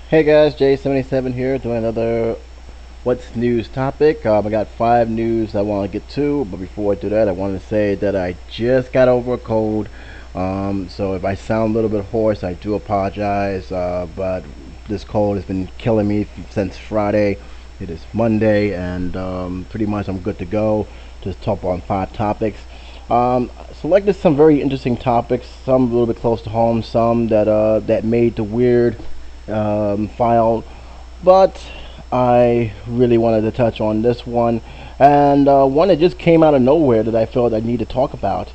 Hey guys, J77 here doing another What's News topic. I got 5 news I want to get to, but before I do that, I want to say that I just got over a cold. So if I sound a little bit hoarse, I do apologize. But this cold has been killing me since Friday. It is Monday, and pretty much I'm good to go. Just talk on 5 topics. Selected some very interesting topics, some a little bit close to home, some that made the weird file, but I really wanted to touch on this one, and one that just came out of nowhere that I felt I need to talk about,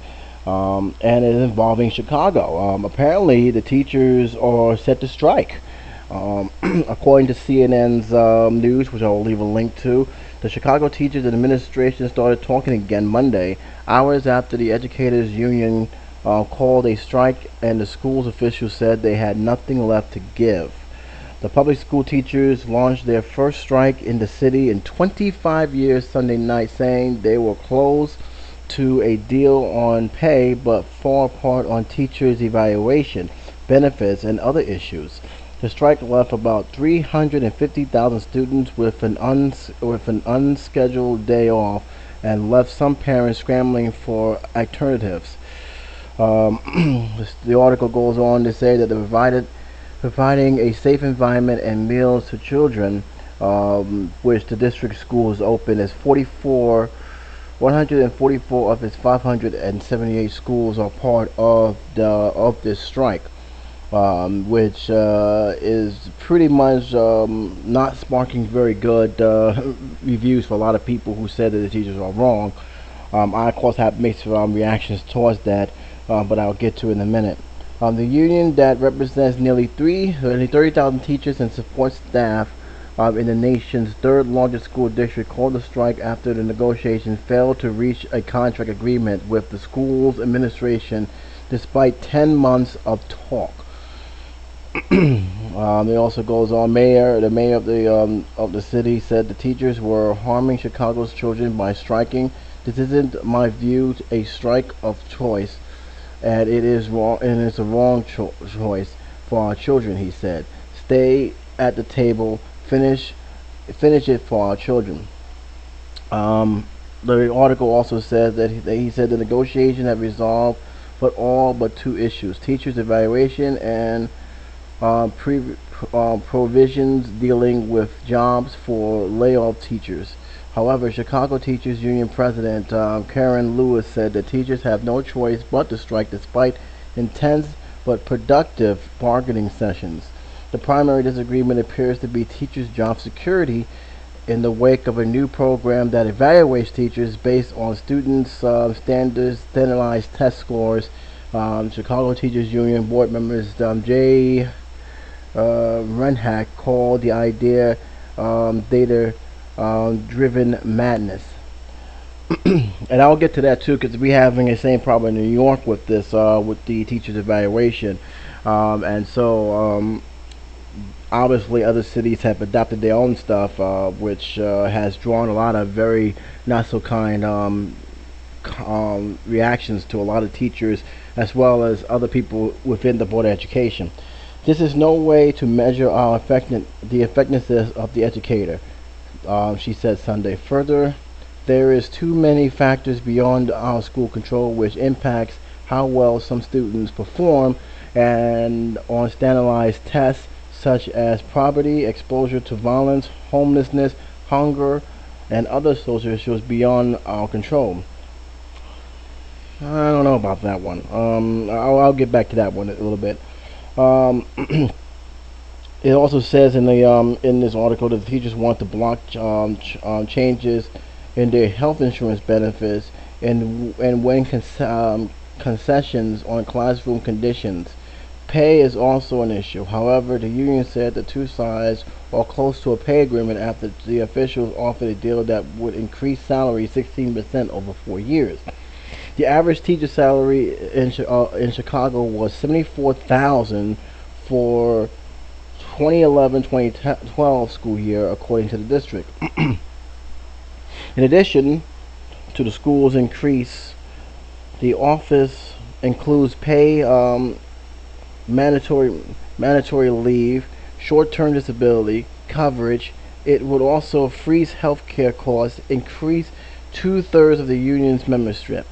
and it's involving Chicago. Apparently, the teachers are set to strike. According to CNN's news, which I'll leave a link to, the Chicago Teachers Administration started talking again Monday, hours after the educators union called a strike, and the school's officials said they had nothing left to give. The public school teachers launched their first strike in the city in 25 years Sunday night, saying they were close to a deal on pay but far apart on teachers' evaluation, benefits, and other issues. The strike left about 350,000 students with an unscheduled day off and left some parents scrambling for alternatives. The article goes on to say that providing a safe environment and meals to children, which the district schools open as 144 of its 578 schools are part of this strike, which is pretty much not sparking very good reviews for a lot of people who said that the teachers are wrong. I of course have mixed reactions towards that, but I'll get to it in a minute. The union that represents nearly 30,000 teachers and support staff in the nation's third largest school district called the strike after the negotiations failed to reach a contract agreement with the school's administration despite 10 months of talk. It also goes on. The mayor of the city said the teachers were harming Chicago's children by striking. This isn't my view a strike of choice, and it is wrong, and it's a wrong choice for our children, he said. Stay at the table, finish it for our children. The article also says that he said the negotiation had resolved all but 2 issues: teachers' evaluation and provisions dealing with jobs for layoff teachers. However, Chicago Teachers Union President Karen Lewis said that teachers have no choice but to strike despite intense but productive bargaining sessions. The primary disagreement appears to be teachers' job security in the wake of a new program that evaluates teachers based on students' standardized test scores. Chicago Teachers Union board members Jay Renhack called the idea data driven madness. And I'll get to that too, because we're having the same problem in New York with this, with the teachers' evaluation. And so obviously other cities have adopted their own stuff, which has drawn a lot of very not so kind reactions to a lot of teachers as well as other people within the Board of Education. This is no way to measure the effectiveness of the educator, she said Sunday. Further, there is too many factors beyond our school control which impacts how well some students perform and on standardized tests such as poverty, exposure to violence, homelessness, hunger, and other social issues beyond our control. I don't know about that one. I'll get back to that one in a little bit. Um, it also says in this article that the teachers want to block changes in their health insurance benefits and when concessions on classroom conditions. Pay is also an issue. However, the union said the 2 sides are close to a pay agreement after the officials offered a deal that would increase salary 16% over 4 years. The average teacher salary in Chicago was $74,000 for 2011-2012 school year, according to the district. In addition to the school's increase, the office includes pay, mandatory leave, short-term disability coverage. It would also freeze health care costs, increase two-thirds of the union's membership.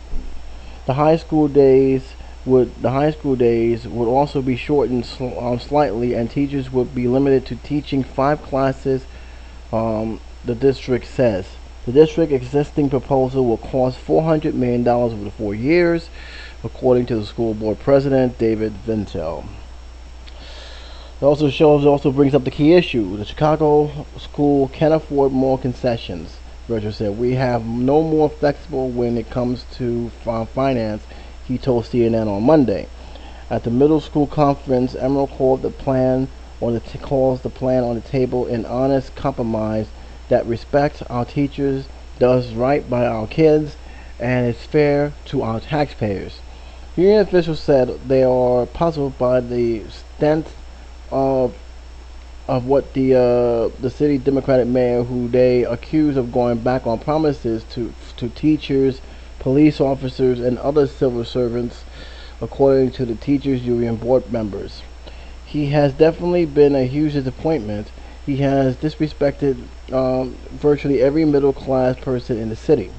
The high school days would also be shortened slightly, and teachers would be limited to teaching 5 classes. The district says the district existing proposal will cost $400 million over the 4 years, according to the school board president David Vintel. It also brings up the key issue. The Chicago school can afford more concessions. Roger said, "We have no more flexible when it comes to finance," he told CNN on Monday. At the middle school conference, Emerald called the plan calls the plan on the table an honest compromise that respects our teachers, does right by our kids, and is fair to our taxpayers. Union officials said they are puzzled by the extent of what the city Democratic mayor, who they accuse of going back on promises to teachers, police officers, and other civil servants, according to the teachers union board members. He has definitely been a huge disappointment. He has disrespected virtually every middle class person in the city.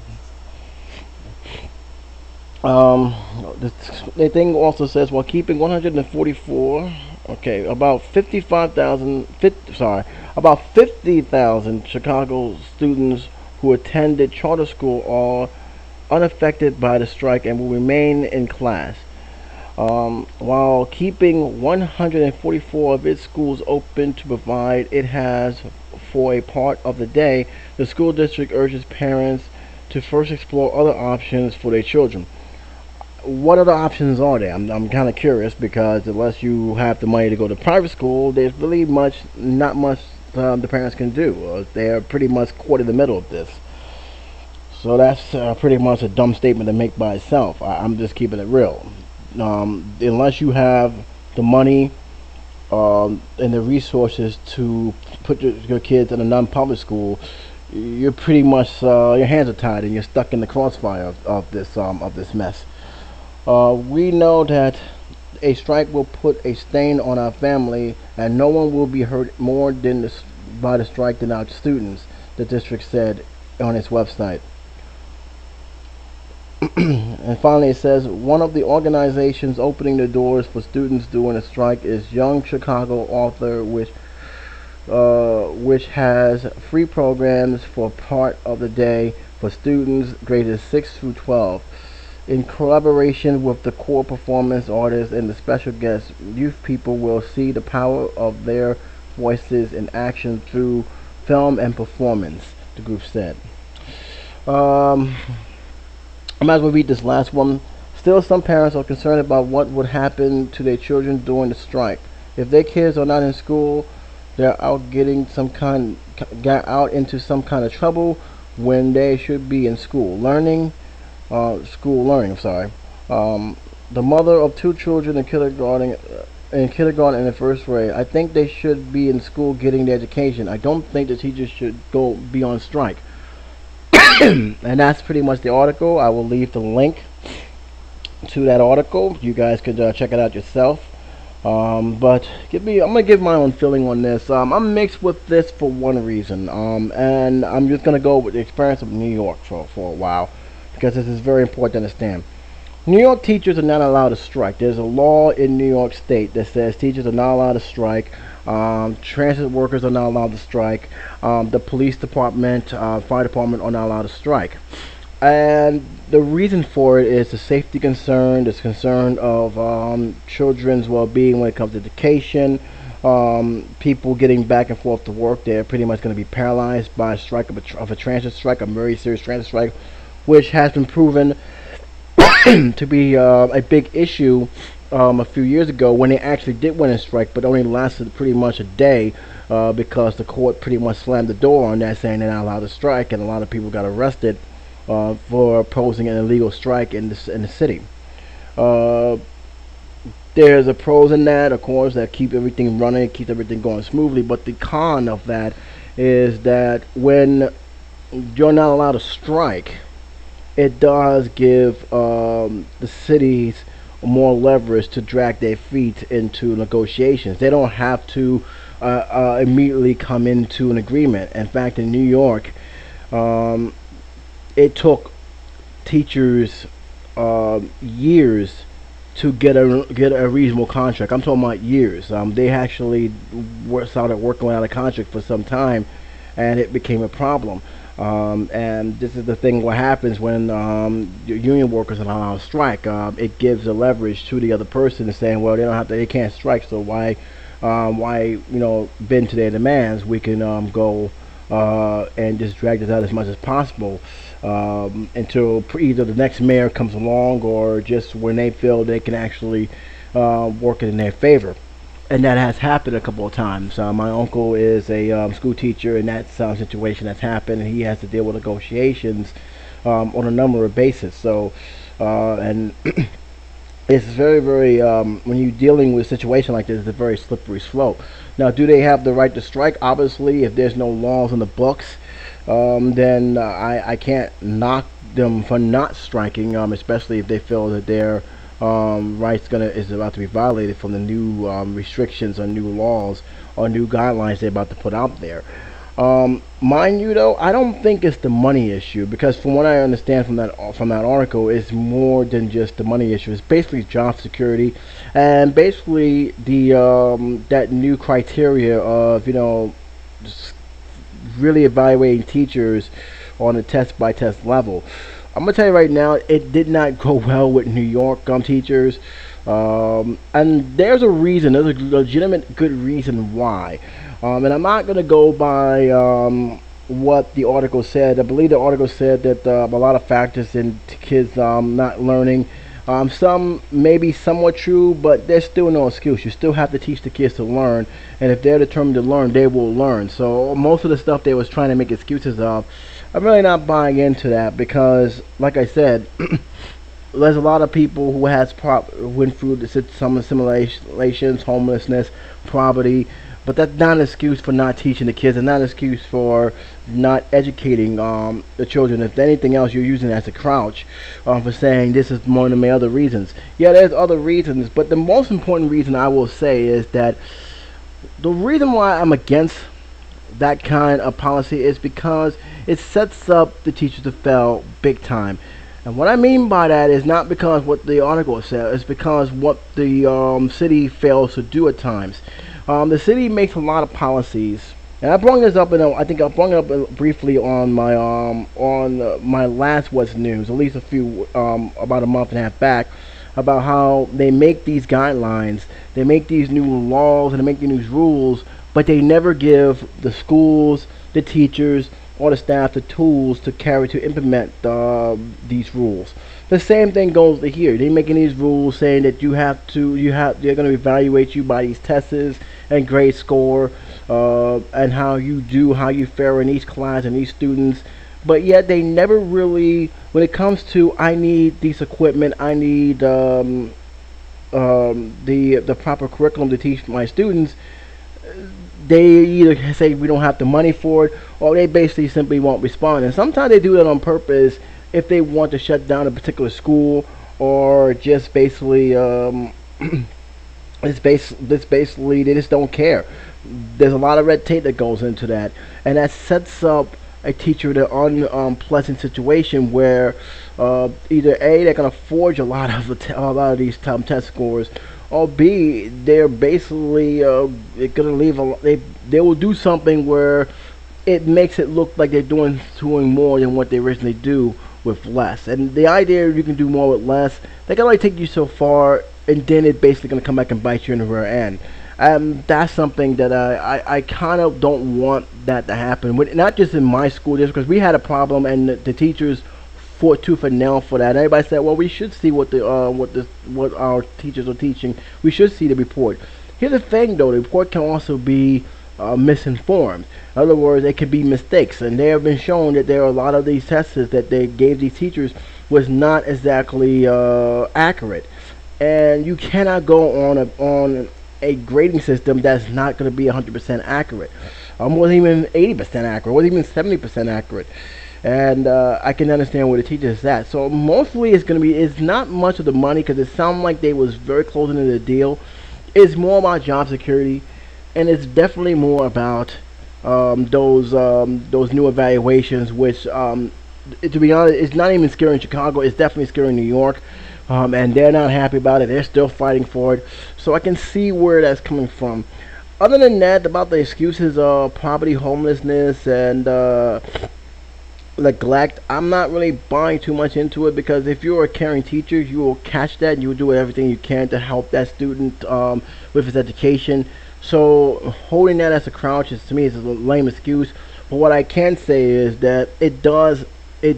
The thing also says, while keeping 144, about 50,000 Chicago students who attended charter school are unaffected by the strike and will remain in class. While keeping 144 of its schools open to provide it has for a part of the day, the school district urges parents to first explore other options for their children. What other options are there? I'm kind of curious, because unless you have the money to go to private school, there's really not much the parents can do. They're pretty much caught in the middle of this. So that's pretty much a dumb statement to make by itself. I'm just keeping it real. Unless you have the money and the resources to put your kids in a non-public school, you're pretty much your hands are tied and you're stuck in the crossfire of this mess. We know that a strike will put a stain on our family, and no one will be hurt more by the strike than our students, the district said on its website. And finally, it says one of the organizations opening the doors for students during the strike is Young Chicago Author, which has free programs for part of the day for students grades 6 through 12. In collaboration with the core performance artists and the special guests, youth people will see the power of their voices in action through film and performance, the group said. I might as well read this last one. Still, some parents are concerned about what would happen to their children during the strike. If their kids are not in school, they're out into some kind of trouble when they should be in school learning. The mother of 2 children in kindergarten and in first grade. I think they should be in school getting their education. I don't think the teachers should be on strike. And that's pretty much the article. I will leave the link to that article. You guys could check it out yourself. But I'm gonna give my own feeling on this. I'm mixed with this for one reason. And I'm just gonna go with the experience of New York for a while, because this is very important to understand. New York teachers are not allowed to strike. There's a law in New York State that says teachers are not allowed to strike. Transit workers are not allowed to strike. The police department, fire department are not allowed to strike. And the reason for it is the safety concern, this concern of children's well-being when it comes to education. People getting back and forth to work, they're pretty much going to be paralyzed by a strike of a transit strike, a very serious transit strike, which has been proven to be a big issue a few years ago, when they actually did win a strike, but only lasted pretty much a day, because the court pretty much slammed the door on that, saying they're not allowed to strike, and a lot of people got arrested for opposing an illegal strike in the city. There's a pros in that, of course, that keep everything running, keep everything going smoothly, but the con of that is that when you're not allowed to strike, it does give the cities more leverage to drag their feet into negotiations. They don't have to immediately come into an agreement. In fact, in New York, um, it took teachers years to get a reasonable contract. I'm talking about years. They actually started working without a contract for some time, and it became a problem. And this is the thing: what happens when union workers are allowed to strike? It gives a leverage to the other person, saying, "Well, they can't strike, so why, bend to their demands? We can go and just drag this out as much as possible." Until either the next mayor comes along or just when they feel they can actually work it in their favor. And that has happened a couple of times. My uncle is a school teacher, and that's a situation that's happened, and he has to deal with negotiations on a number of bases. So, and it's very, very, when you're dealing with a situation like this, it's a very slippery slope. Now, do they have the right to strike? Obviously, if there's no laws in the books, then I can't knock them for not striking, especially if they feel that their rights is about to be violated from the new restrictions or new laws or new guidelines they're about to put out there. Mind you, though, I don't think it's the money issue, because from what I understand from that article, it's more than just the money issue. It's basically job security, and basically the that new criteria of really evaluating teachers on a test by test level. I'm gonna tell you right now, it did not go well with New York teachers, and there's a reason. There's a legitimate good reason why, and I'm not gonna go by what the article said. I believe the article said that a lot of factors in kids not learning. Some may be somewhat true, but there's still no excuse. You still have to teach the kids to learn, and if they're determined to learn, they will learn. So most of the stuff they was trying to make excuses of, I'm really not buying into that, because, like I said, there's a lot of people who went through some assimilations, homelessness, poverty, but that's not an excuse for not teaching the kids, and not an excuse for not educating the children. If anything else, you're using it as a crouch for saying this is one of my other reasons. Yeah, there's other reasons, but the most important reason I will say is that the reason why I'm against that kind of policy is because it sets up the teachers to fail big time. And what I mean by that is not because what the article said, it's because what the city fails to do at times. The city makes a lot of policies, and I brought this up, I think I brought it up briefly on my last What's News, at least about a month and a half back, about how they make these guidelines, they make these new laws, and they make these new rules, but they never give the schools, the teachers, or the staff the tools to implement these rules. The same thing goes to here. They're making these rules saying that they're going to evaluate you by these tests and grade score, and how you fare in each class and each students. But yet they never really, when it comes to, I need this equipment, I need the proper curriculum to teach my students, they either say we don't have the money for it, or they basically simply won't respond. And sometimes they do that on purpose if they want to shut down a particular school, or just basically basically they just don't care. There's a lot of red tape that goes into that, and that sets up a teacher in an unpleasant situation where either A, they're gonna forge a lot of these test scores, or B, they're basically gonna they will do something where it makes it look like they're doing more than what they originally do with less. And the idea you can do more with less, they can only take you so far, and then it's basically gonna come back and bite you in the rear end. That's something that I kind of don't want that to happen. Not just in my school district, because we had a problem, and the teachers fought tooth and nail for that. Everybody said, "Well, we should see what our teachers are teaching. We should see the report." Here's the thing, though: the report can also be misinformed. In other words, it could be mistakes, and they have been shown that there are a lot of these tests that they gave these teachers was not exactly accurate, and you cannot go on a grading system that's not going to be 100% accurate. Wasn't even 80% accurate. Wasn't even 70% accurate. And I can understand where the teacher is at. So mostly it's not much of the money, because it sounds like they was very close into the deal. It's more about job security. and it's definitely more about those new evaluations, which to be honest, it's not even scary in Chicago. It's definitely scary in New York, and they're not happy about it. They're still fighting for it. So I can see where that's coming from. Other than that, about the excuses of poverty, homelessness, and neglect, I'm not really buying too much into it, because if you're a caring teacher, you will catch that and you will do everything you can to help that student with his education. So holding that as a crouch is, to me, is a lame excuse. But what I can say is that it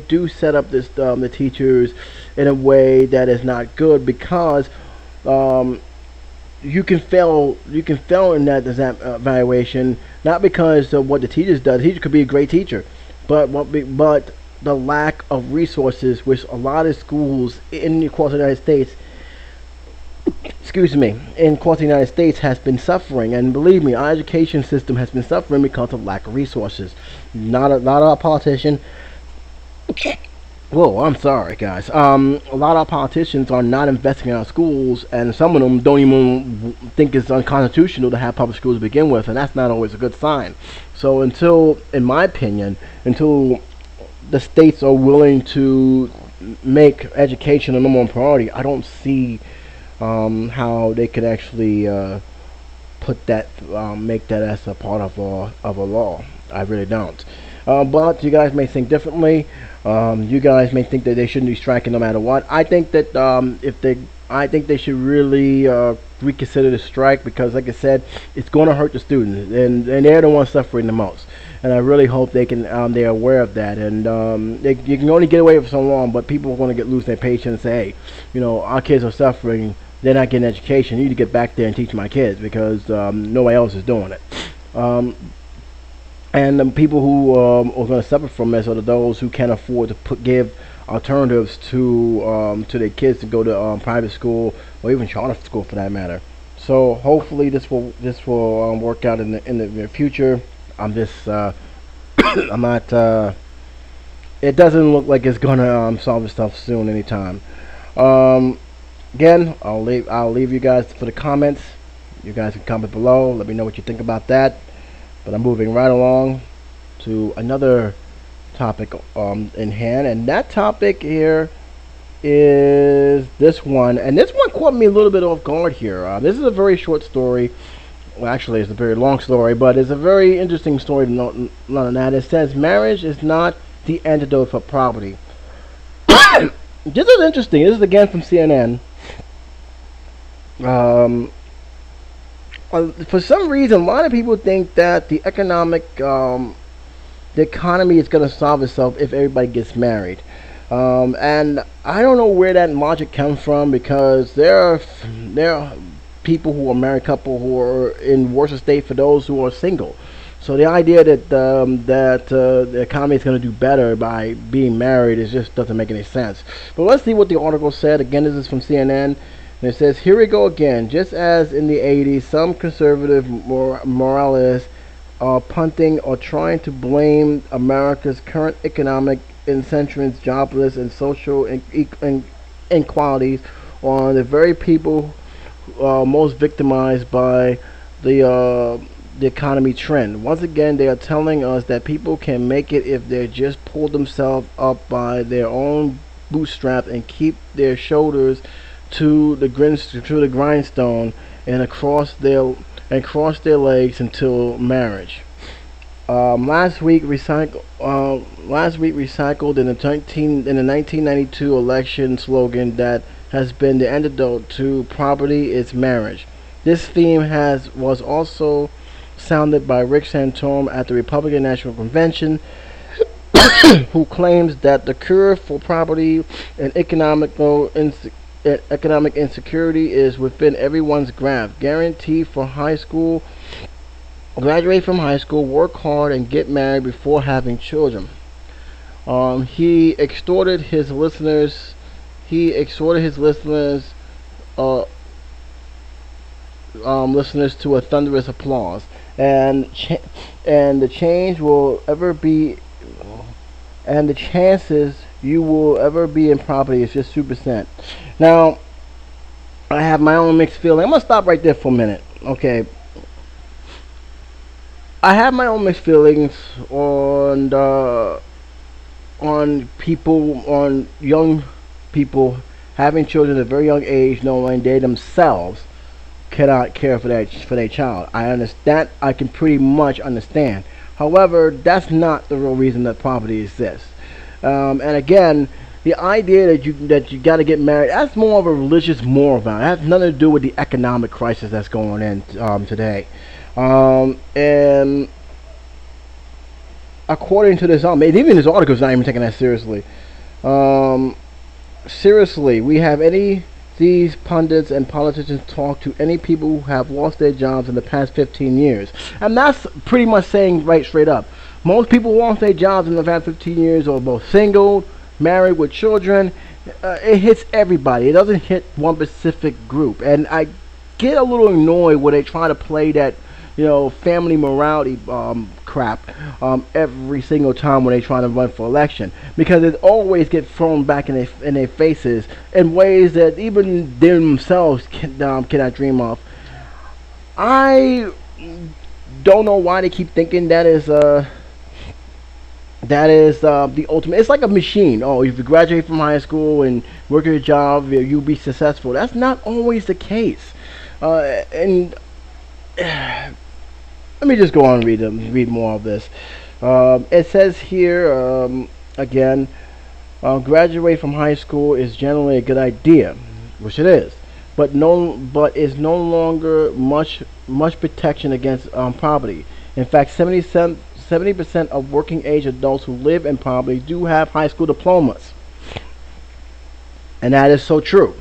do set up this the teachers in a way that is not good, because um, you can fail in that exam evaluation, not because of what the teacher does. The teacher could be a great teacher, but the lack of resources, which a lot of schools in across the United States, excuse me, in across the United States has been suffering. And believe me, our education system has been suffering because of lack of resources. Not a politician. Whoa, I'm sorry, guys. A lot of politicians are not investing in our schools, and some of them don't even think it's unconstitutional to have public schools to begin with, and that's not always a good sign. So until, in my opinion, until the states are willing to make education a number one priority, I don't see how they could actually put that, make that as a part of a law. I really don't. But you guys may think differently. You guys may think that they shouldn't be striking no matter what. I think that I think they should really reconsider the strike, because, like I said, it's going to hurt the students, and they're the ones suffering the most. And I really hope they're aware of that. And you can only get away with so long, but people are going to lose their patience and say, hey, our kids are suffering. They're not getting education. You need to get back there and teach my kids, because nobody else is doing it. And the people who are going to suffer from this are those who can't afford to give alternatives to their kids to go to private school, or even charter school for that matter. So hopefully this will work out in the near future. I'm just I'm not. It doesn't look like it's gonna solve itself soon, anytime. Um, Again, I'll leave you guys for the comments. You guys can comment below. Let me know what you think about that. But I'm moving right along to another topic in hand, and that topic here is this one. And this one caught me a little bit off guard here. This is a very short story. Well, actually, it's a very long story, but it's a very interesting story to note on that. It says marriage is not the antidote for poverty. This is interesting. This is again from CNN. Um, for some reason, a lot of people think that the economy is going to solve itself if everybody gets married. And I don't know where that logic comes from, because there are people who are married couple who are in worse state for those who are single. So the idea that the economy is going to do better by being married is just doesn't make any sense. But let's see what the article said. Again, this is from CNN. And it says, here we go again. Just as in the 80s, some conservative moralists are punting or trying to blame America's current economic incentivized jobless and social inequalities on the very people most victimized by the economy trend. Once again, they are telling us that people can make it if they just pull themselves up by their own bootstrap and keep their shoulders to the grindstone and cross their legs until marriage. Last week recycled in the 1992 election slogan that has been the antidote to poverty is marriage. This theme was also sounded by Rick Santorum at the Republican National Convention, who claims that the cure for poverty and economic insecurity is within everyone's grasp. Guarantee for high school, graduate from high school, work hard, and get married before having children. He extorted his listeners. Uh, listeners to a thunderous applause, and the change will ever be, and the chances you will ever be in poverty is just 2%. Now, I have my own mixed feeling. I'm gonna stop right there for a minute. Okay, I have my own mixed feelings on on young people having children at a very young age, knowing they themselves cannot care for their child. I understand. I can pretty much understand. However, that's not the real reason that poverty exists. And again, the idea that you got to get married, that's more of a religious moral value. It has nothing to do with the economic crisis that's going in today. And according to this, even this article is not even taking that seriously. Um, Seriously, we have any these pundits and politicians talk to any people who have lost their jobs in the past 15 years, and that's pretty much saying right straight up. Most people lost their jobs in the past 15 years, or both single, married with children. It hits everybody. It doesn't hit one specific group, and I get a little annoyed when they try to play that, family morality crap every single time when they try to run for election, because it always gets thrown back in their faces in ways that even they themselves cannot dream of. I don't know why they keep thinking that is the ultimate. It's like a machine. Oh, if you graduate from high school and work at your job, you'll be successful. That's not always the case. And let me just go on and read more of this. It says here again, graduate from high school is generally a good idea, which it is, but is no longer much protection against poverty. In fact, 70% of working age adults who live in poverty do have high school diplomas, and that is so true.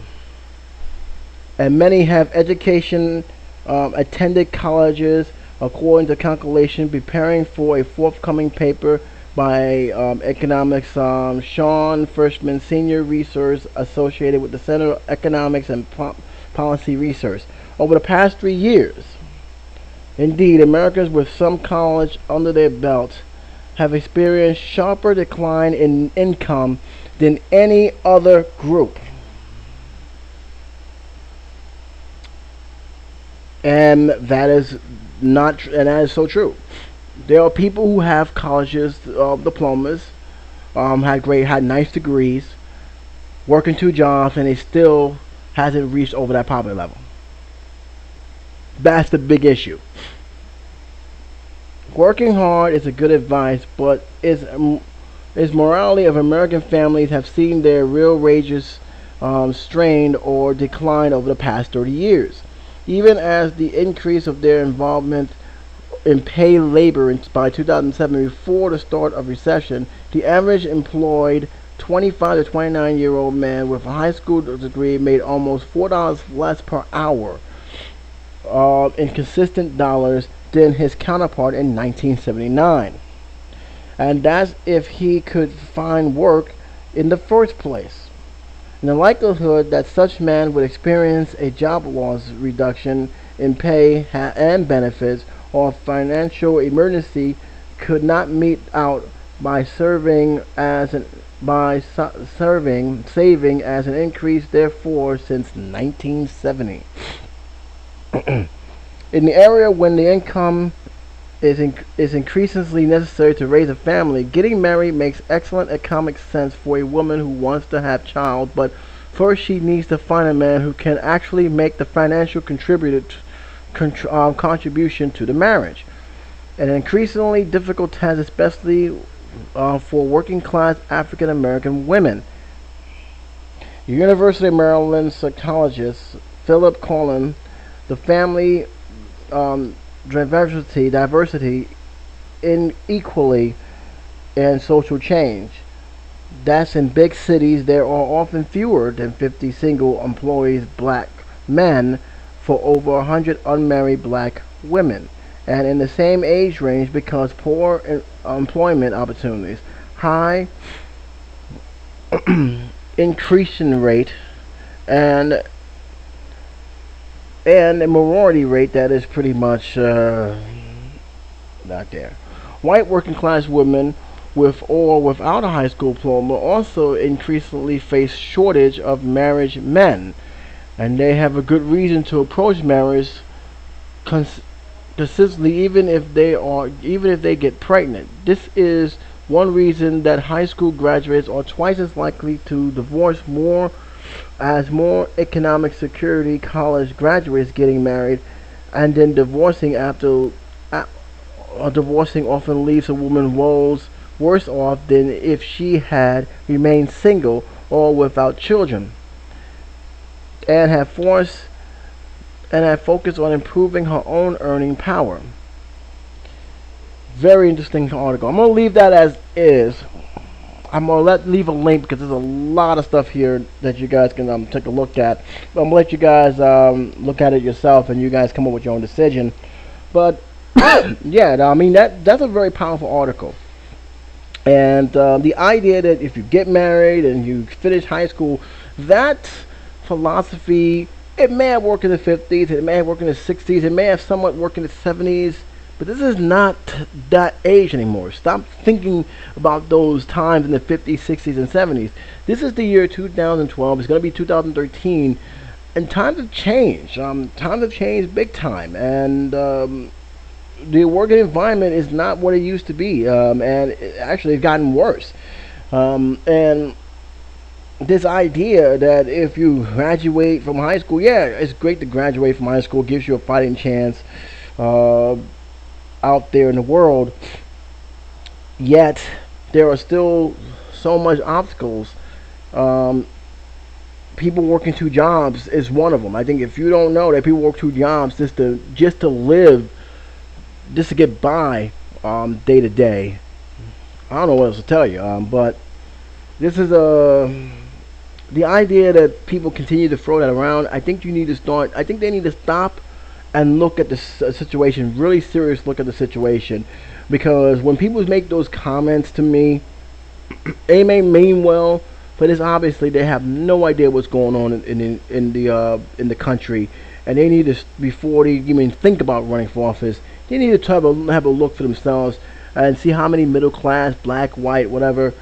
And many have education, attended colleges, according to calculation, preparing for a forthcoming paper by economics Sean Frischman, senior research associated with the Center of Economics and Policy Research. Over the past 3 years, indeed, Americans with some college under their belts have experienced sharper decline in income than any other group. And that is and that is so true. There are people who have colleges, diplomas, had nice degrees, working two jobs, and they still hasn't reached over that poverty level. That's the big issue. Working hard is a good advice, but is morality of American families have seen their real wages strained or declined over the past 30 years. Even as the increase of their involvement in paid labor by 2007, before the start of recession, the average employed 25 to 29-year-old man with a high school degree made almost $4 less per hour in consistent dollars than his counterpart in 1979. And that's if he could find work in the first place. And the likelihood that such man would experience a job loss, reduction in pay and benefits, or financial emergency could not meet out by saving as an increase therefore since 1970. In the area when the income is increasingly necessary to raise a family, getting married makes excellent economic sense for a woman who wants to have child, but first she needs to find a man who can actually make the financial contribution to the marriage. An increasingly difficult task, especially for working class African American women. University of Maryland psychologist Philip Collin, the family diversity inequality and social change. That's in big cities there are often fewer than 50 single employees black men for over 100 unmarried black women. And in the same age range, because poor employment opportunities, high increasing rate, and a minority rate that is pretty much not there. White working class women with or without a high school diploma also increasingly face shortage of marriage men, and they have a good reason to approach marriage consistently, even if they get pregnant. This is one reason that high school graduates are twice as likely to divorce more as more economic security college graduates getting married and then divorcing after divorcing often leaves a woman worse off than if she had remained single or without children and had forced and had focused on improving her own earning power. Very interesting article. I'm gonna leave that as is. I'm gonna leave a link because there's a lot of stuff here that you guys can take a look at. But I'm gonna let you guys look at it yourself and you guys come up with your own decision. But yeah, I mean that's a very powerful article. And the idea that if you get married and you finish high school, that philosophy, it may have worked in the 50s, it may have worked in the 60s, it may have somewhat worked in the 70s, but this is not that age anymore. Stop thinking about those times in the 50s, 60s, and 70s. This is the year 2012. It's going to be 2013, and times have changed. Times have changed big time, and the working environment is not what it used to be, and actually it's gotten worse. And this idea that if you graduate from high school, yeah, it's great to graduate from high school, gives you a fighting chance out there in the world, yet there are still so much obstacles. People working two jobs is one of them. I think if you don't know that people work two jobs just to live, just to get by day to day, I don't know what else to tell you. But this is the idea that people continue to throw that around. I think you need to start. I think they need to stop and look at the situation, really serious look at the situation, because when people make those comments to me, they may mean well, but it's obviously they have no idea what's going on in the country, and they need to, before they even think about running for office, they need to have a look for themselves and see how many middle class, black, white, whatever,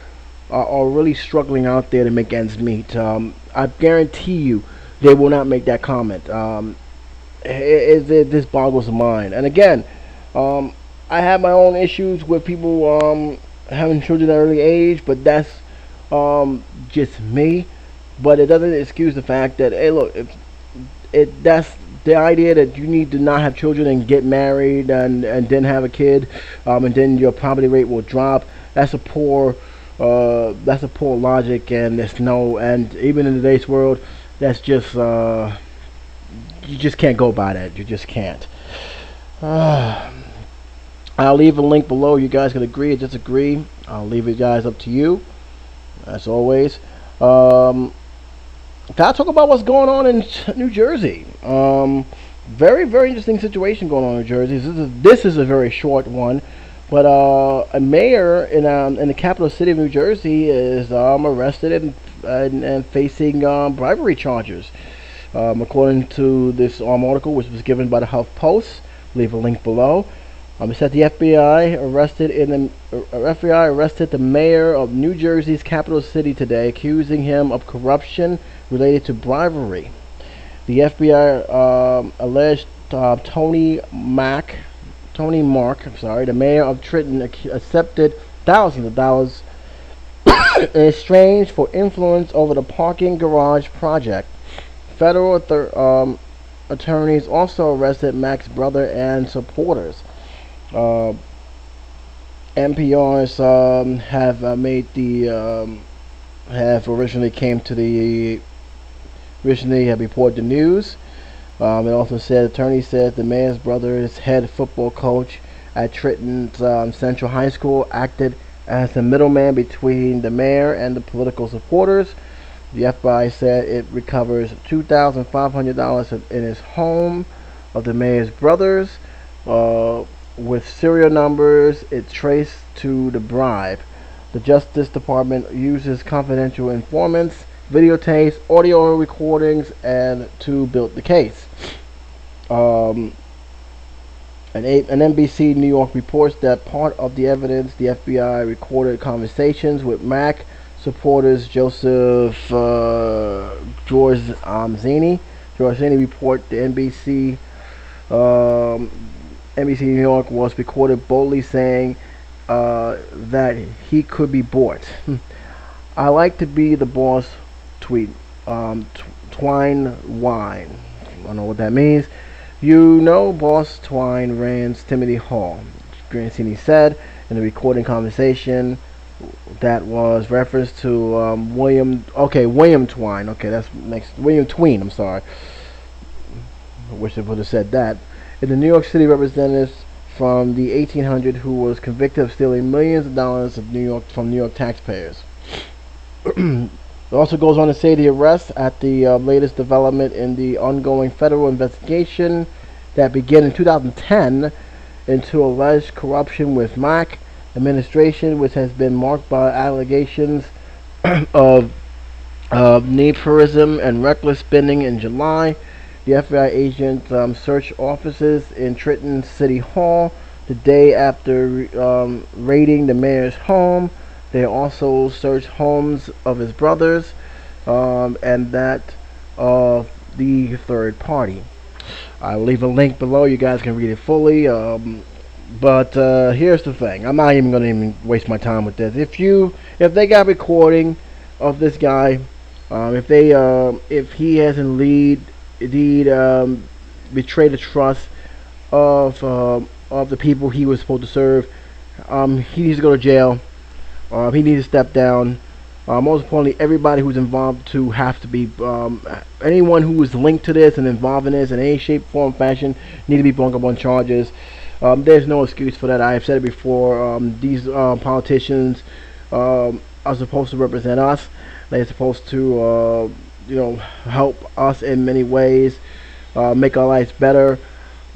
are really struggling out there to make ends meet. I guarantee you, they will not make that comment. This boggles the mind. And again, I have my own issues with people having children at an early age, but that's just me. But it doesn't excuse the fact that, hey, look, that's the idea that you need to not have children and get married and then have a kid, and then your poverty rate will drop. That's a poor logic, and and even in today's world, that's just you just can't go by that. You just can't. I'll leave a link below. You guys can agree or disagree. I'll leave it guys up to you, as always. Can I talk about what's going on in New Jersey? Very, very interesting situation going on in New Jersey. This is a very short one, but a mayor in the capital city of New Jersey is arrested and facing bribery charges. According to this article, which was given by the HuffPost, leave a link below. It said the FBI arrested the mayor of New Jersey's capital city today, accusing him of corruption related to bribery. The FBI alleged Tony Mark, the mayor of Trenton, accepted thousands of dollars in exchange for influence over the parking garage project. Federal attorneys also arrested Mac's brother and supporters. NPRs originally had reported the news. It also said attorney said the mayor's brother is head football coach at Trenton's Central High School, acted as the middleman between the mayor and the political supporters. The FBI said it recovers $2,500 in his home of the mayor's brothers. With serial numbers, it's traced to the bribe. The Justice Department uses confidential informants, videotapes, audio recordings, and to build the case. An NBC New York reports that part of the evidence, the FBI recorded conversations with Mac supporters Joseph George Zini report the NBC NBC New York was recorded boldly saying that he could be bought. I like to be the boss. Tweet. Twine Wine. I don't know what that means. You know, Boss Twine Rand's Timothy Hall. Grancini said in the recording conversation that was reference to William Twine. Okay, that's next. William Tween. I'm sorry. I wish I would have said that. In the New York City representatives from the 1800s who was convicted of stealing millions of dollars of from New York taxpayers. It also goes on to say the arrest at the latest development in the ongoing federal investigation that began in 2010 into alleged corruption with MAC administration, which has been marked by allegations of nepotism and reckless spending. In July, the FBI agent searched offices in Trenton City Hall the day after raiding the mayor's home. They also searched homes of his brothers and that of the third party. I'll leave a link below. You guys can read it fully. But here's the thing. I'm not even going to waste my time with this. If they got recording of this guy, if he has indeed betrayed the trust of the people he was supposed to serve, he needs to go to jail. He needs to step down. Most importantly, everybody who's involved to have to be anyone who is linked to this and involved in this in any shape, form, fashion need to be brought up on charges. There's no excuse for that. I've said it before. These politicians are supposed to represent us. They're supposed to help us in many ways, make our lives better.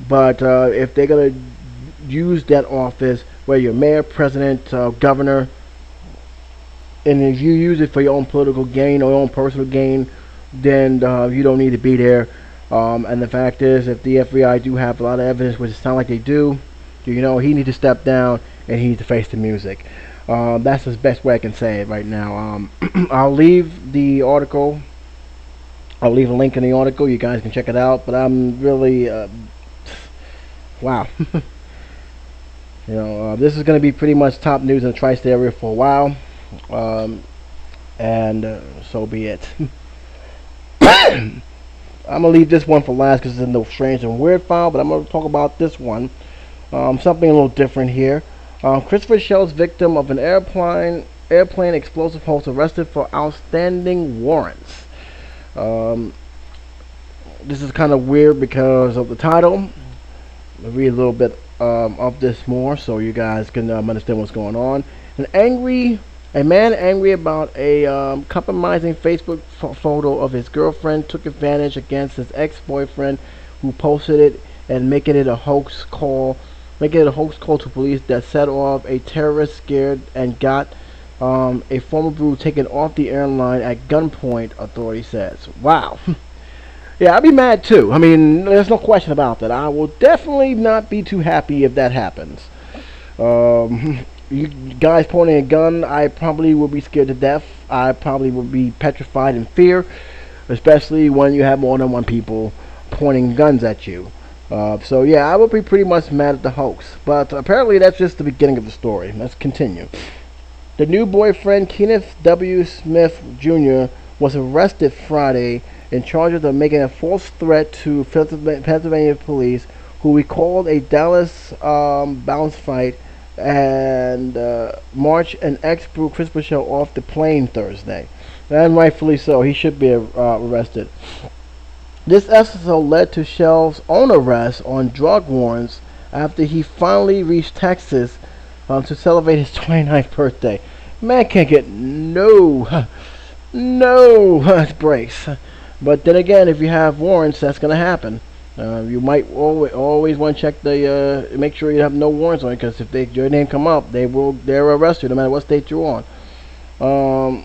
But if they're gonna use that office, where you're mayor, president, governor, and if you use it for your own political gain or your own personal gain, then you don't need to be there. And the fact is, if the FBI do have a lot of evidence, which it sounds like they do, he needs to step down and he needs to face the music. That's the best way I can say it right now. I'll leave the article. I'll leave a link in the article. You guys can check it out. But I'm really, wow. This is going to be pretty much top news in the tri-state area for a while. And so be it. I'm gonna leave this one for last because it's in the strange and weird file, but I'm gonna talk about this one. Something a little different here. Christopher Shell's victim of an airplane explosive hoax arrested for outstanding warrants. This is kind of weird because of the title. I'll read a little bit of this more so you guys can understand what's going on. A man angry about a compromising Facebook photo of his girlfriend took advantage against his ex-boyfriend, who posted it and making it a hoax call to police that set off a terrorist scared and got a former crew taken off the airline at gunpoint. Authority says. Wow. Yeah, I'd be mad too. I mean, there's no question about that. I will definitely not be too happy if that happens. You guys pointing a gun, I probably would be scared to death. I probably would be petrified in fear, especially when you have more than one people pointing guns at you. So yeah, I would be pretty much mad at the hoax. But apparently that's just the beginning of the story. Let's continue. The new boyfriend, Kenneth W. Smith Jr., was arrested Friday in charges of making a false threat to Pennsylvania police, who recalled a Dallas bounce fight and march an ex-crew Christopher Shell off the plane Thursday. And rightfully so, he should be arrested. This episode led to Shell's own arrest on drug warrants after he finally reached Texas to celebrate his 29th birthday. Man can't get no breaks. But then again, if you have warrants, that's going to happen. You might always want to check make sure you have no warrants on it, because if your name come up, they're arrest you no matter what state you're on.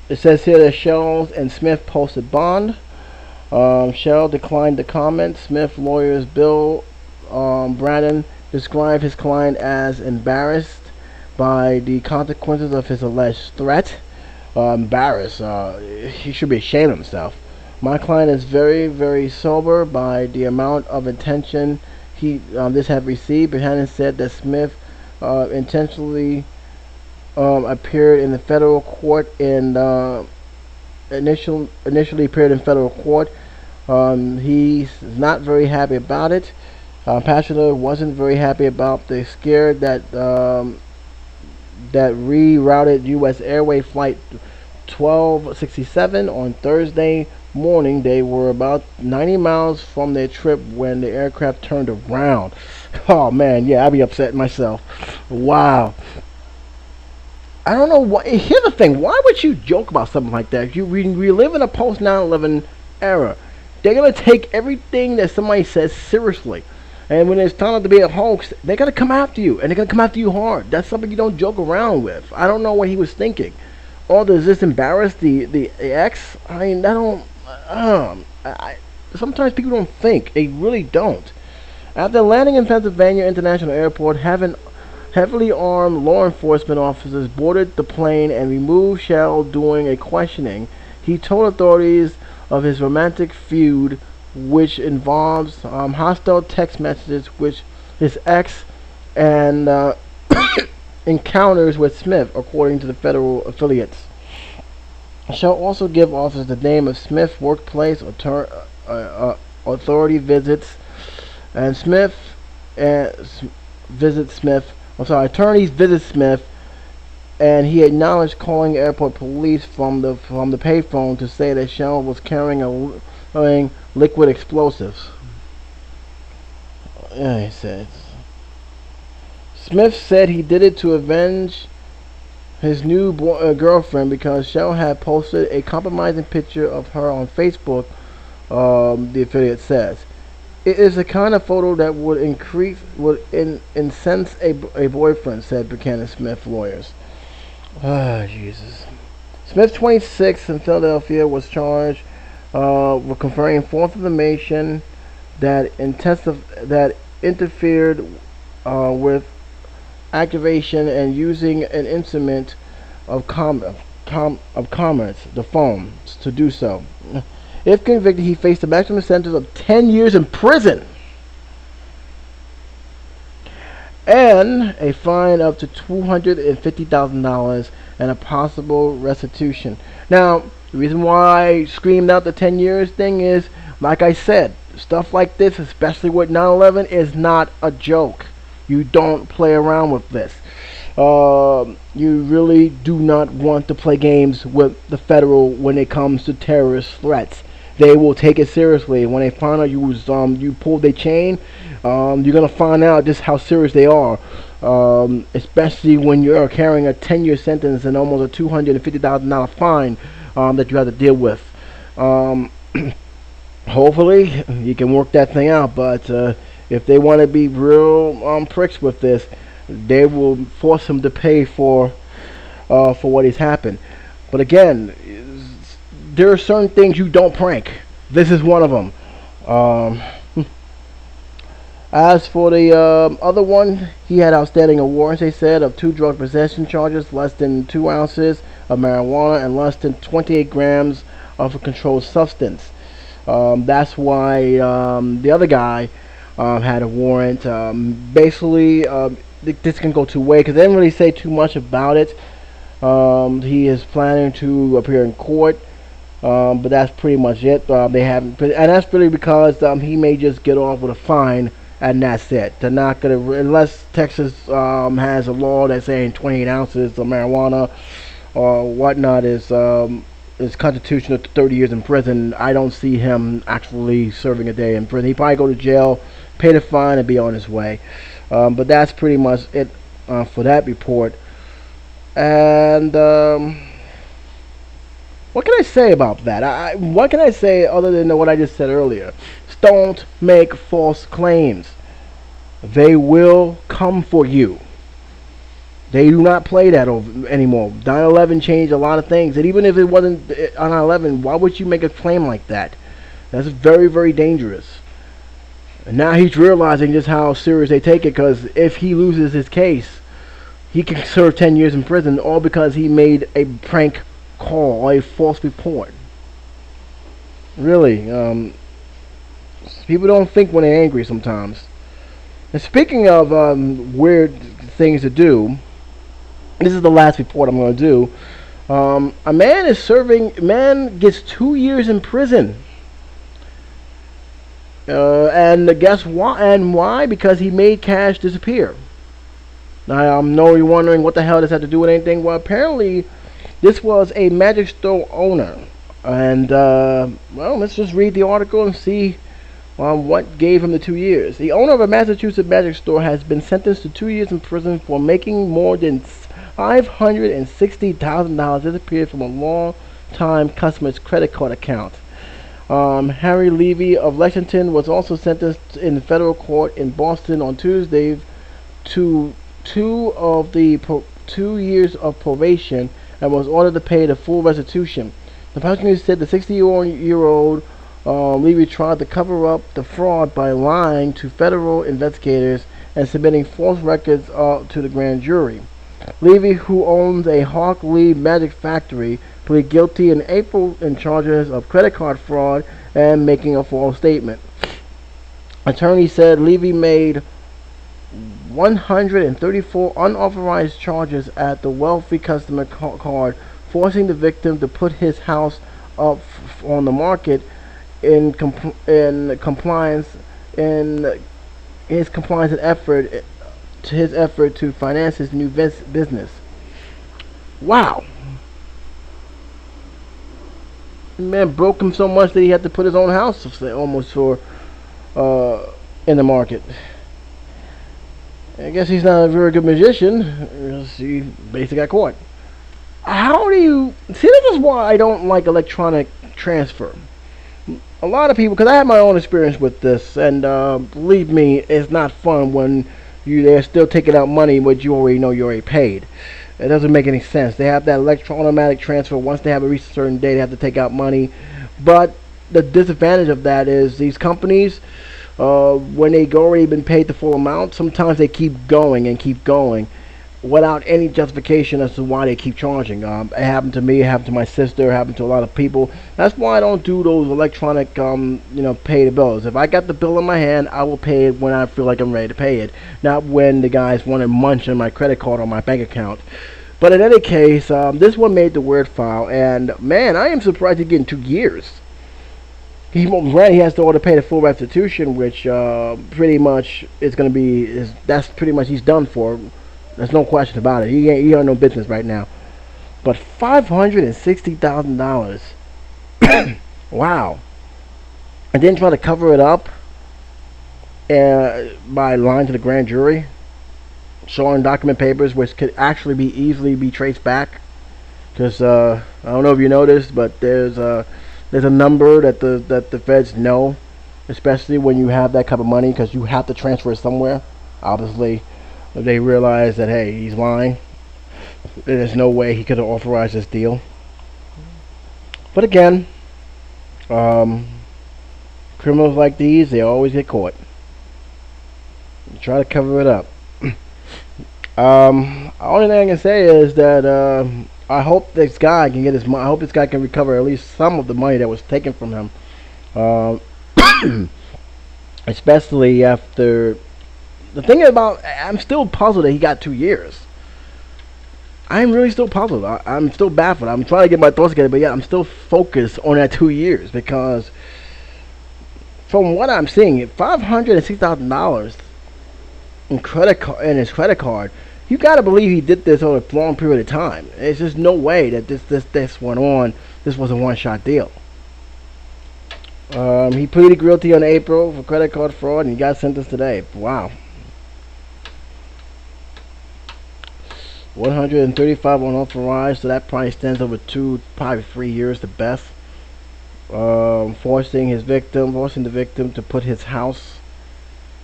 It says here that Shell and Smith posted bond. Shell declined to comment. Smith lawyers Bill Braden described his client as embarrassed by the consequences of his alleged threat. Embarrassed. He should be ashamed of himself. My client is very, very sober by the amount of attention This had received. Buchanan said that Smith intentionally appeared in the federal court and initially appeared in federal court. He's not very happy about it. Pastor wasn't very happy about the scare that rerouted U.S. Airway Flight 1267 on Thursday morning. They were about 90 miles from their trip when the aircraft turned around. Oh man, yeah, I'd be upset myself. Wow. I don't know what. Here's the thing. Why would you joke about something like that? We live in a post 9/11 era. They're gonna take everything that somebody says seriously. And when it's turned out to be a hoax, they're gonna come after you, and they're gonna come after you hard. That's something you don't joke around with. I don't know what he was thinking. Or does this embarrass the ex? I mean, I don't. Sometimes people don't think. They really don't. After landing in Pennsylvania International Airport, heavily armed law enforcement officers boarded the plane and removed Shell during a questioning. He told authorities of his romantic feud, which involves hostile text messages with his ex and encounters with Smith, according to the federal affiliates. Shall also give officers the name of Smith's workplace, authority visits, and Smith visits Smith. Attorneys visit Smith, and he acknowledged calling airport police from the payphone to say that Shell was carrying liquid explosives. Yeah, he said. Smith said he did it to avenge his new girlfriend because Shell had posted a compromising picture of her on Facebook. The affiliate says it is the kind of photo that would incense a boyfriend, said Buchanan Smith lawyers. Ah, Jesus. Smith, 26, in Philadelphia, was charged with conferring false information that interfered with activation and using an instrument of commerce, the phone, to do so. If convicted, he faced a maximum sentence of 10 years in prison and a fine up to $250,000 and a possible restitution. Now, the reason why I screamed out the 10 years thing is, like I said, stuff like this, especially with 9/11, is not a joke. You don't play around with this. You really do not want to play games with the federal when it comes to terrorist threats. They will take it seriously. When they find out you pulled their chain, you're gonna find out just how serious they are. Especially when you are carrying a 10-year sentence and almost a $250,000 fine that you have to deal with. Hopefully, you can work that thing out. But if they want to be real pricks with this, they will force him to pay for what has happened. But again, there are certain things you don't prank. This is one of them. As for the other one, he had outstanding warrants, they said, of 2 drug possession charges, less than 2 ounces of marijuana, and less than 28 grams of a controlled substance. That's why the other guy had a warrant. Basically, this can go two ways because they didn't really say too much about it. He is planning to appear in court. But that's pretty much it. They haven't, and that's really because he may just get off with a fine, and that's it. They're not gonna, unless Texas has a law that's saying 28 ounces of marijuana or whatnot is constitutional to 30 years in prison. I don't see him actually serving a day in prison. He probably go to jail, pay the fine, and be on his way. But that's pretty much it for that report. And what can I say about that? What can I say other than what I just said earlier? Don't make false claims. They will come for you. They do not play that over anymore. 9/11 changed a lot of things. And even if it wasn't on 9/11, why would you make a claim like that? That's very, very dangerous. And now he's realizing just how serious they take it, because if he loses his case, he can serve 10 years in prison, all because he made a prank call or a false report. Really, people don't think when they're angry sometimes. And speaking of weird things to do, this is the last report I'm going to do. A man gets 2 years in prison. And guess why? And why? Because he made cash disappear. Now, I know you're wondering what the hell does that have to do with anything. Well, apparently, this was a magic store owner. And, well, let's just read the article and see what gave him the 2 years. The owner of a Massachusetts magic store has been sentenced to 2 years in prison for making more than $560,000 disappear from a long-time customer's credit card account. Harry Levy of Lexington was also sentenced in federal court in Boston on Tuesday to 2 years of probation and was ordered to pay the full restitution. The prosecutor said the 60-year-old Levy tried to cover up the fraud by lying to federal investigators and submitting false records to the grand jury. Levy, who owns a Hawk Lee Magic Factory, pleaded guilty in April in charges of credit card fraud and making a false statement. Attorney said Levy made 134 unauthorized charges at the wealthy customer card, forcing the victim to put his house up on the market in compliance his effort to finance his new business. Wow. The man broke him so much that he had to put his own house almost for in the market. I guess he's not a very good magician. He basically got caught. How do you see? This is why I don't like electronic transfer. A lot of people, because I had my own experience with this, and believe me, it's not fun when they're still taking out money, but you already know you already paid. It doesn't make any sense. They have that automatic transfer. Once they have reached a certain day, they have to take out money. But the disadvantage of that is these companies, when they've already been paid the full amount, sometimes they keep going and keep going without any justification as to why they keep charging. It happened to me, it happened to my sister, it happened to a lot of people. That's why I don't do those electronic, pay the bills. If I got the bill in my hand, I will pay it when I feel like I'm ready to pay it, not when the guys want to munch on my credit card or my bank account. But in any case, this one made the word file, and man, I am surprised he's getting 2 years. He has to order pay the full restitution, which pretty much is going to be that's pretty much he's done for. There's no question about it. He ain't no business right now. But $560,000. Wow. And then try to cover it up by lying to the grand jury, showing document papers which could actually easily be traced back. Because I don't know if you noticed, but there's a number that the feds know, especially when you have that type of money, because you have to transfer it somewhere. Obviously, if they realize that, hey, he's lying, there's no way he could have authorized this deal. But again, criminals like these, they always get caught. Try to cover it up. Only thing I can say is that I hope this guy can get his money. I hope this guy can recover at least some of the money that was taken from him. Especially after the thing about, I'm still puzzled that he got 2 years. I'm really still puzzled. I'm still baffled. I'm trying to get my thoughts together, but yeah, I'm still focused on that 2 years because from what I'm seeing, $506,000 in his credit card. You gotta believe he did this over a long period of time. There's just no way that this went on. This was a one-shot deal. He pleaded guilty in April for credit card fraud, and he got sentenced today. Wow. 135 unauthorized, so that probably extends over probably 3 years, the best. Forcing the victim to put his house.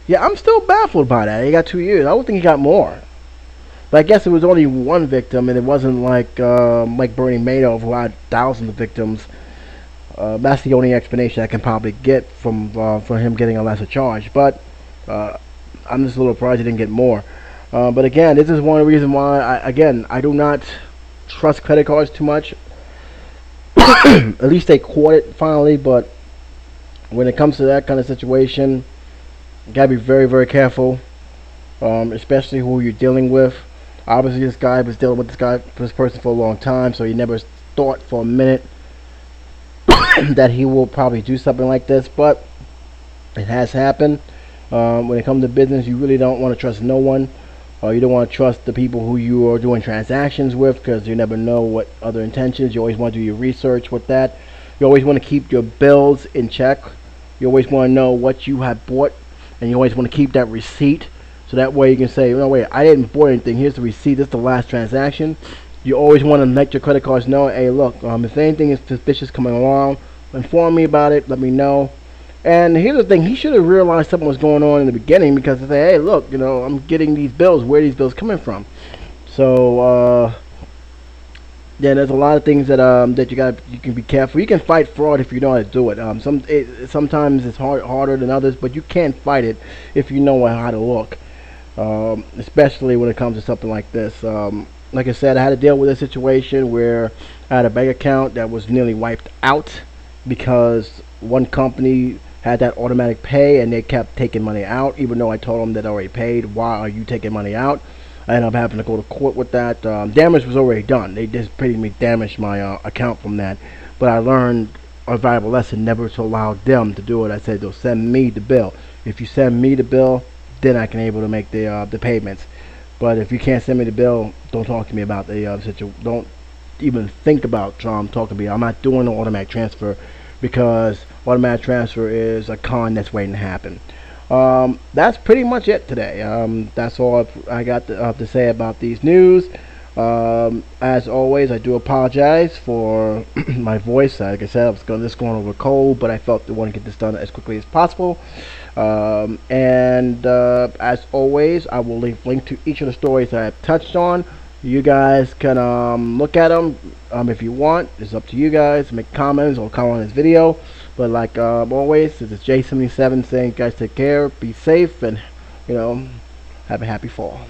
Yeah, I'm still baffled by that. He got 2 years. I would think he got more. But I guess it was only one victim, and it wasn't like Bernie Madoff, who had thousands of victims. That's the only explanation I can probably get from him getting a lesser charge. But I'm just a little surprised he didn't get more. But again, this is one of the reasons why I do not trust credit cards too much. At least they caught it finally, but when it comes to that kind of situation, you gotta be very, very careful. especially who you're dealing with. Obviously, this guy was dealing with this person for a long time, so he never thought for a minute that he will probably do something like this, but it has happened. When it comes to business, you really don't want to trust no one. You don't want to trust the people who you are doing transactions with, because you never know what other intentions. You always want to do your research with that. You always want to keep your bills in check. You always want to know what you have bought, and you always want to keep that receipt. So that way you can say, no, wait, I didn't buy anything. Here's the receipt. This is the last transaction. You always want to let your credit cards know, hey, look, if anything is suspicious coming along, inform me about it. Let me know. And here's the thing, he should have realized something was going on in the beginning, because they say, hey, look, I'm getting these bills. Where are these bills coming from? So, yeah, there's a lot of things that you can be careful. You can fight fraud if you know how to do it. Sometimes it's harder than others, but you can fight it if you know how to look. Especially when it comes to something like this. Like I said, I had to deal with a situation where I had a bank account that was nearly wiped out because one company had that automatic pay, and they kept taking money out, even though I told them that I already paid. Why are you taking money out? I ended up having to go to court with that. Damage was already done. They just pretty much damaged my account from that. But I learned a valuable lesson, never to allow them to do it. I said, they'll send me the bill. If you send me the bill, then I can able to make the payments. But if you can't send me the bill, don't talk to me about the situation. Don't even think about talking to me. I'm not doing an automatic transfer, because automatic transfer is a con that's waiting to happen. That's pretty much it today. That's all I got to say about these news. As always, I do apologize for my voice. Like I said, I was going over a cold, but I felt I want to get this done as quickly as possible. As always, I will leave link to each of the stories that I've touched on. You guys can look at them if you want. It's up to you guys. Make comments or comment on this video. But like always, this is J77 saying, guys, take care, be safe, and have a happy fall.